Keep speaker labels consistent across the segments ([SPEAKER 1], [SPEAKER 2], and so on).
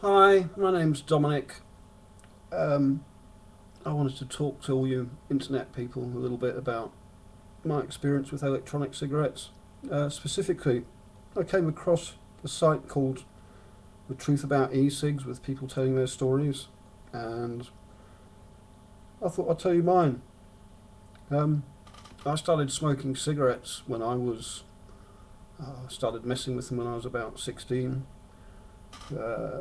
[SPEAKER 1] Hi, my name's Dominic. Um, I wanted to talk to all you internet people a little bit about my experience with electronic cigarettes. Specifically, I came across a site called The Truth About E-cigs with people telling their stories, and I thought I'd tell you mine. Um, I started smoking cigarettes when started messing with them when I was about 16. Uh,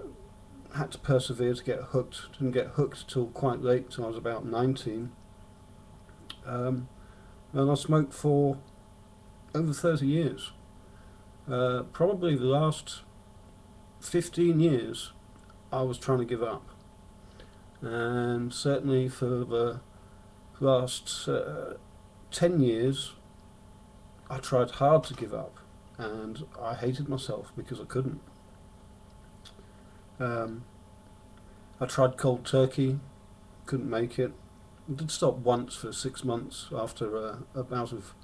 [SPEAKER 1] had to persevere to get hooked. Didn't get hooked till quite late, till I was about 19. And I smoked for over 30 years. Probably the last 15 years I was trying to give up. And certainly for the last 10 years I tried hard to give up. And I hated myself because I couldn't. Um, I tried cold turkey, couldn't make it. I did stop once for 6 months after a bout of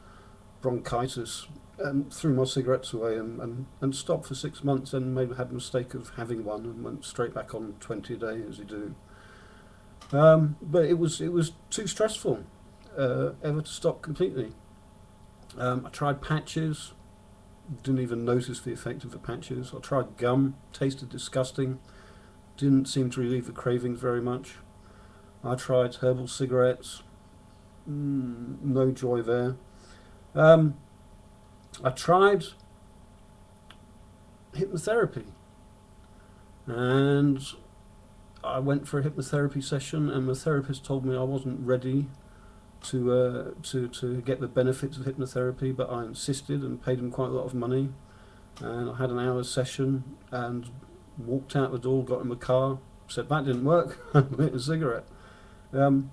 [SPEAKER 1] bronchitis and threw my cigarettes away and stopped for 6 months and maybe had the mistake of having one and went straight back on 20 a day as you do. But it was too stressful ever to stop completely. I tried patches, didn't even notice the effect of the patches. I tried gum, tasted disgusting, didn't seem to relieve the cravings very much. I tried herbal cigarettes, no joy there. Um, I tried hypnotherapy, and I went for a hypnotherapy session, and the therapist told me I wasn't ready to get the benefits of hypnotherapy, but I insisted and paid him quite a lot of money. And I had an hour's session and walked out the door, got in the car, said that didn't work, and lit a cigarette. Um,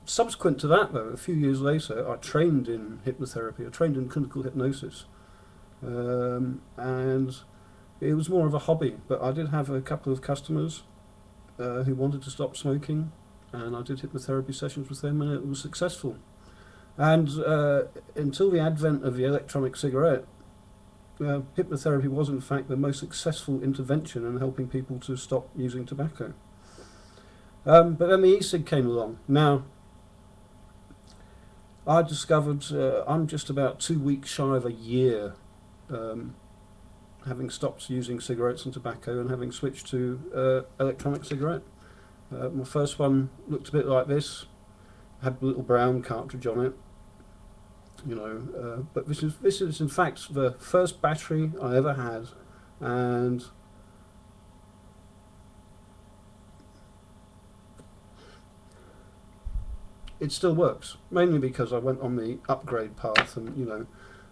[SPEAKER 1] Subsequent to that, though, a few years later, I trained in hypnotherapy. I trained in clinical hypnosis, and it was more of a hobby. But I did have a couple of customers who wanted to stop smoking, and I did hypnotherapy sessions with them, and it was successful. And until the advent of the electronic cigarette, hypnotherapy was in fact the most successful intervention in helping people to stop using tobacco. But then the e-cig came along. Now, I discovered I'm just about 2 weeks shy of a year um, having stopped using cigarettes and tobacco and having switched to electronic cigarette. My first one looked a bit like this, had a little brown cartridge on it, but this is in fact the first battery I ever had, and it still works, mainly because I went on the upgrade path and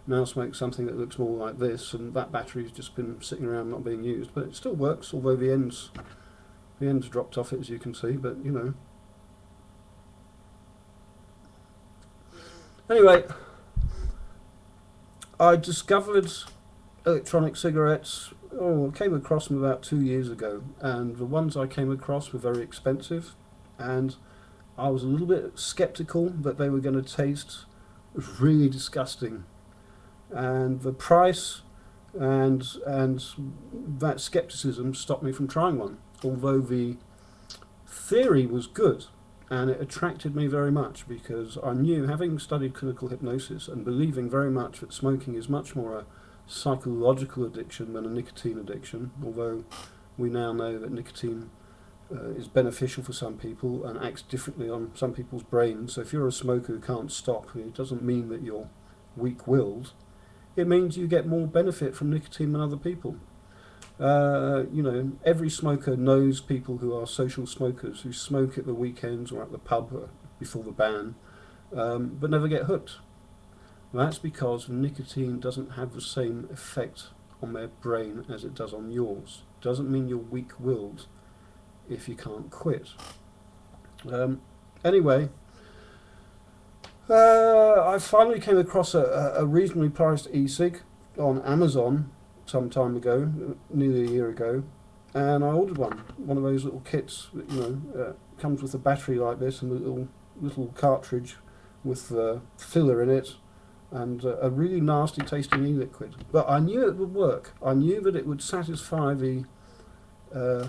[SPEAKER 1] now smoke something that looks more like this, and that battery's just been sitting around not being used, but it still works, although the ends dropped off it, as you can see. But anyway, I discovered electronic cigarettes. I came across them about 2 years ago, and the ones I came across were very expensive, and I was a little bit sceptical that they were going to taste really disgusting, and the price and that skepticism stopped me from trying one. Although the theory was good, and it attracted me very much because I knew, having studied clinical hypnosis and believing very much that smoking is much more a psychological addiction than a nicotine addiction, although we now know that nicotine is beneficial for some people and acts differently on some people's brains. So if you're a smoker who can't stop, it doesn't mean that you're weak-willed. It means you get more benefit from nicotine than other people. Every smoker knows people who are social smokers who smoke at the weekends or at the pub before the ban, but never get hooked. That's because nicotine doesn't have the same effect on their brain as it does on yours. Doesn't mean you're weak-willed if you can't quit. Anyway, I finally came across a reasonably priced e-cig on Amazon some time ago, nearly a year ago, and I ordered one of those little kits that comes with a battery like this and a little cartridge with filler in it, and a really nasty tasting e-liquid. But I knew it would work. I knew that it would satisfy the uh,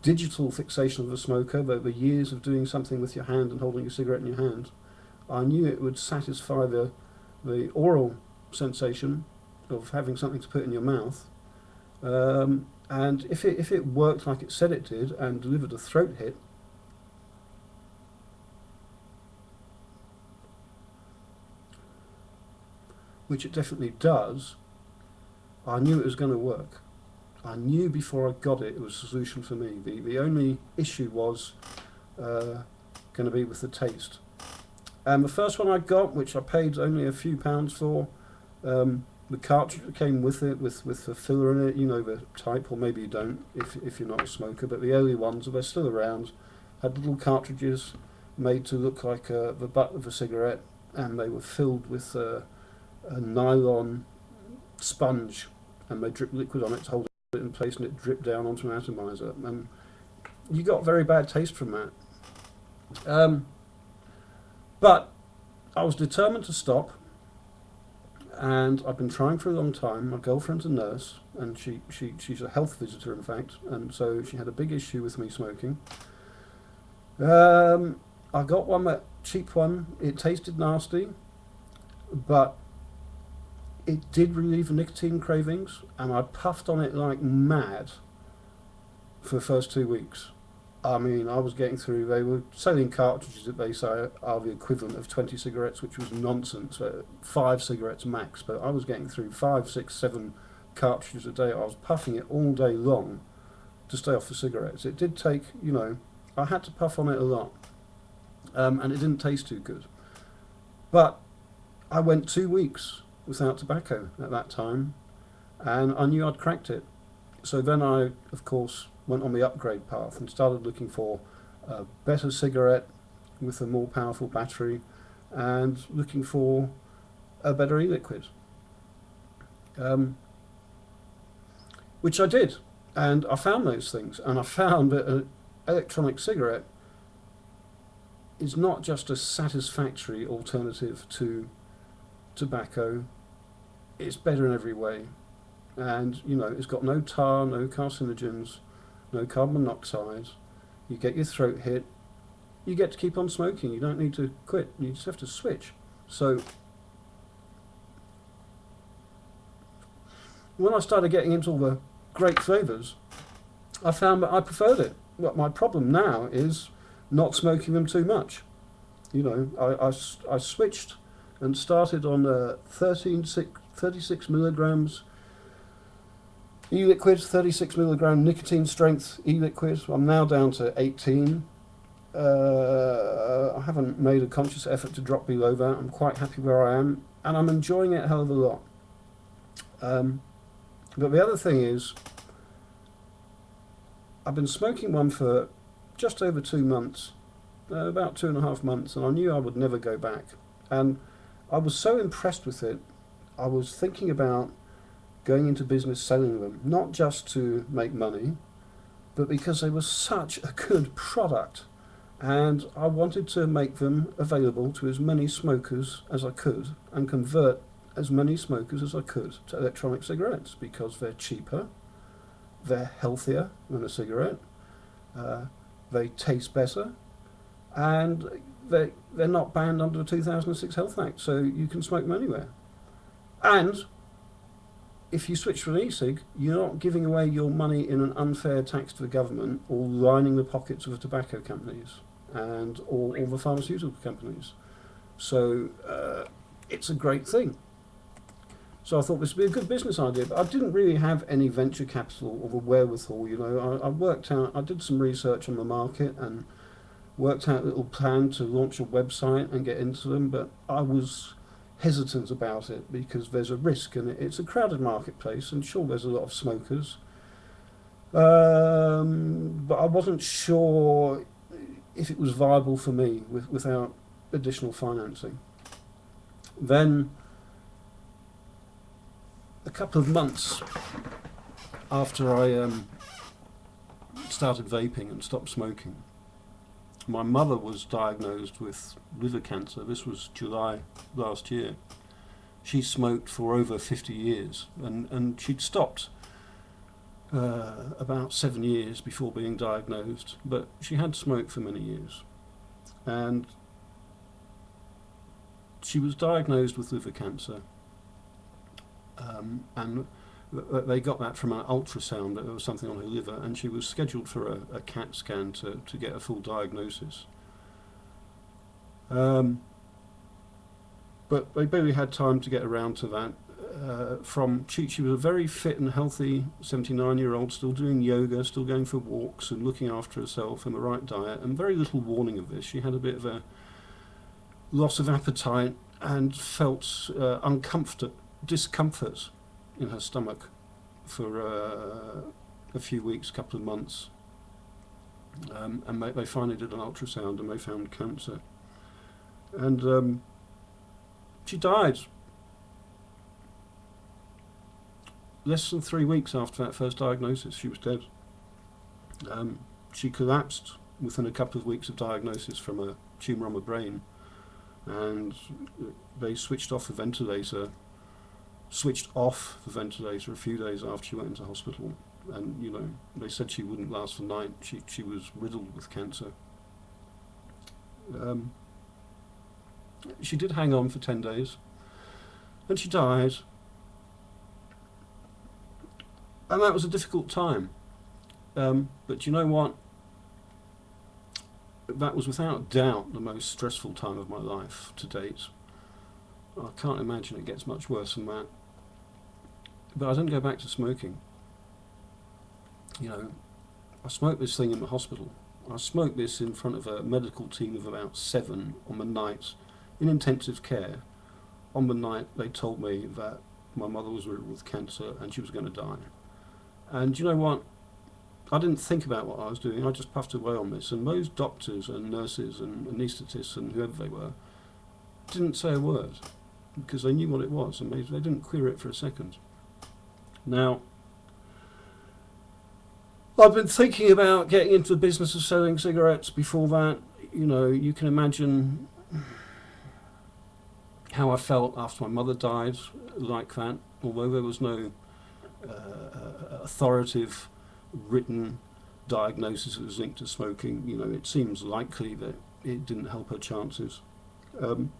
[SPEAKER 1] digital fixation of a smoker, over years of doing something with your hand and holding a cigarette in your hand, I knew it would satisfy the oral sensation of having something to put in your mouth. And if it worked like it said it did and delivered a throat hit, which it definitely does, I knew it was going to work. I knew before I got it was a solution for me. The only issue was going to be with the taste. And the first one I got, which I paid only a few pounds for, the cartridge that came with it, with the filler in it, you know the type, or maybe you don't if you're not a smoker, but the early ones, they're still around, had little cartridges made to look like the butt of a cigarette, and they were filled with a nylon sponge, and they dripped liquid on it to hold it in place, and it dripped down onto an atomizer, and you got very bad taste from that. But I was determined to stop, and I've been trying for a long time. My girlfriend's a nurse, and she's a health visitor, in fact, and so she had a big issue with me smoking. I got one, that cheap one. It tasted nasty, but it did relieve the nicotine cravings, and I puffed on it like mad for the first 2 weeks. I mean, I was getting through, they were selling cartridges that they say are the equivalent of 20 cigarettes, which was nonsense, 5 cigarettes max, but I was getting through 5, 6, 7 cartridges a day. I was puffing it all day long to stay off the cigarettes. It did take, you know, I had to puff on it a lot, and it didn't taste too good. But I went 2 weeks without tobacco at that time, and I knew I'd cracked it. So then I, of course, went on the upgrade path and started looking for a better cigarette with a more powerful battery, and looking for a better e-liquid, which I did, and I found those things, and I found that an electronic cigarette is not just a satisfactory alternative to tobacco, it's better in every way. And you know, it's got no tar, no carcinogens, no carbon monoxide. You get your throat hit, you get to keep on smoking. You don't need to quit, you just have to switch. So when I started getting into all the great flavours, I found that I preferred it. But my problem now is not smoking them too much. You know, I switched and started on 36 milligrams e-liquid, 36 milligram nicotine strength e-liquid. I'm now down to 18. I haven't made a conscious effort to drop below that. I'm quite happy where I am, and I'm enjoying it a hell of a lot. But the other thing is, I've been smoking one for just over 2 months, about 2.5 months, and I knew I would never go back. And I was so impressed with it, I was thinking about going into business selling them, not just to make money, but because they were such a good product. And I wanted to make them available to as many smokers as I could, and convert as many smokers as I could to electronic cigarettes, because they're cheaper, they're healthier than a cigarette, they taste better, and they're not banned under the 2006 Health Act, so you can smoke them anywhere. And if you switch to an e-cig, you're not giving away your money in an unfair tax to the government, or lining the pockets of the tobacco companies and all the pharmaceutical companies. So it's a great thing. So I thought this would be a good business idea, but I didn't really have any venture capital or the wherewithal. You know, I worked out, I did some research on the market and worked out a little plan to launch a website and get into them, but I was hesitant about it because there's a risk, and it's a crowded marketplace, and sure, there's a lot of smokers, but I wasn't sure if it was viable for me without additional financing. Then, a couple of months after I started vaping and stopped smoking, my mother was diagnosed with liver cancer. This was July last year. She smoked for over 50 years, and she'd stopped about 7 years before being diagnosed, but she had smoked for many years. And she was diagnosed with liver cancer, and they got that from an ultrasound that there was something on her liver, and she was scheduled for a CAT scan to get a full diagnosis. But they barely had time to get around to that. She was a very fit and healthy 79-year-old, still doing yoga, still going for walks and looking after herself and the right diet, and very little warning of this. She had a bit of a loss of appetite and felt discomfort in her stomach for a few weeks, couple of months, and they finally did an ultrasound and they found cancer, and she died less than 3 weeks after that first diagnosis. She was dead. She collapsed within a couple of weeks of diagnosis from a tumour on the brain, and they switched off the ventilator a few days after she went into hospital. And they said she wouldn't last the night. She was riddled with cancer. She did hang on for 10 days, and she died. And that was a difficult time. But you know what? That was without doubt the most stressful time of my life to date. I can't imagine it gets much worse than that. But I didn't go back to smoking. I smoked this thing in the hospital. I smoked this in front of a medical team of about 7 on the night in intensive care. On the night they told me that my mother was riddled with cancer and she was going to die. And you know what? I didn't think about what I was doing. I just puffed away on this. And those doctors and nurses and anaesthetists and whoever they were didn't say a word, because they knew what it was, and they didn't clear it for a second. Now, I've been thinking about getting into the business of selling cigarettes before that. You can imagine how I felt after my mother died like that, although there was no authoritative written diagnosis that was linked to smoking. It seems likely that it didn't help her chances. End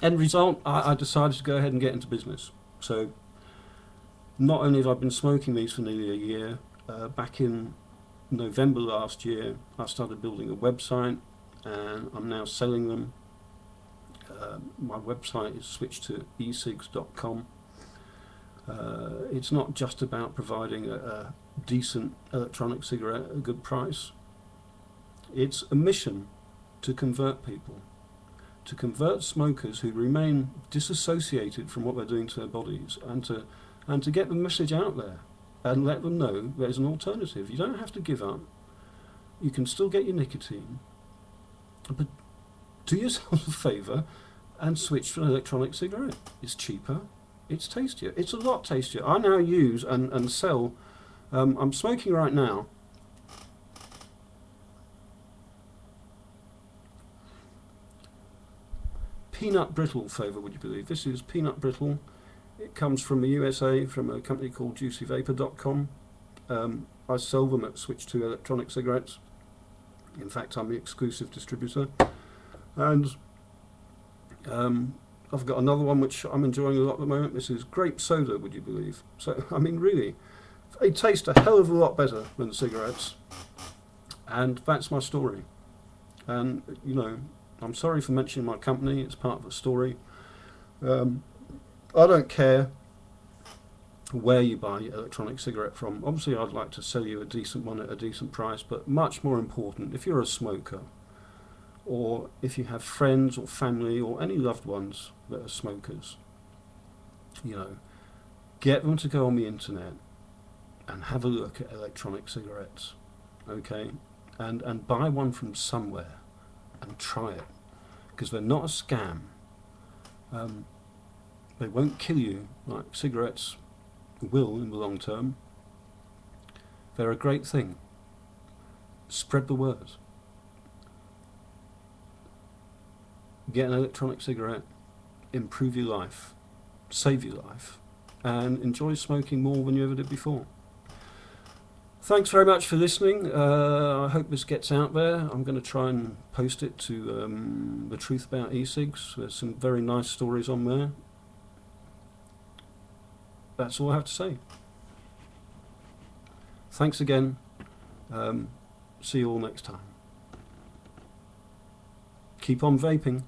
[SPEAKER 1] result, I decided to go ahead and get into business. So not only have I been smoking these for nearly a year, back in November last year I started building a website, and I'm now selling them. My website is switched to ecigs.com. It's not just about providing a decent electronic cigarette at a good price. It's a mission to convert people, to convert smokers who remain disassociated from what they're doing to their bodies, and to get the message out there and let them know there's an alternative. You don't have to give up. You can still get your nicotine, but do yourself a favour and switch to an electronic cigarette. It's cheaper, it's tastier, it's a lot tastier. I now use and sell, I'm smoking right now peanut brittle flavour, would you believe? This is peanut brittle. It comes from the USA, from a company called juicyvapor.com. I sell them at Switch to Electronic Cigarettes. In fact, I'm the exclusive distributor. And I've got another one which I'm enjoying a lot at the moment. This is grape soda, would you believe? So, I mean, really, they taste a hell of a lot better than cigarettes. And that's my story. And, I'm sorry for mentioning my company. It's part of the story. I don't care where you buy your electronic cigarette from. Obviously, I'd like to sell you a decent one at a decent price, but much more important, if you're a smoker, or if you have friends or family or any loved ones that are smokers, get them to go on the internet and have a look at electronic cigarettes, okay? And buy one from somewhere and try it, because they're not a scam. They won't kill you like cigarettes will in the long term. They're a great thing. Spread the word. Get an electronic cigarette, improve your life, save your life, and enjoy smoking more than you ever did before. Thanks very much for listening. I hope this gets out there. I'm going to try and post it to The Truth About E-cigs. There's some very nice stories on there. That's all I have to say. Thanks again. See you all next time. Keep on vaping.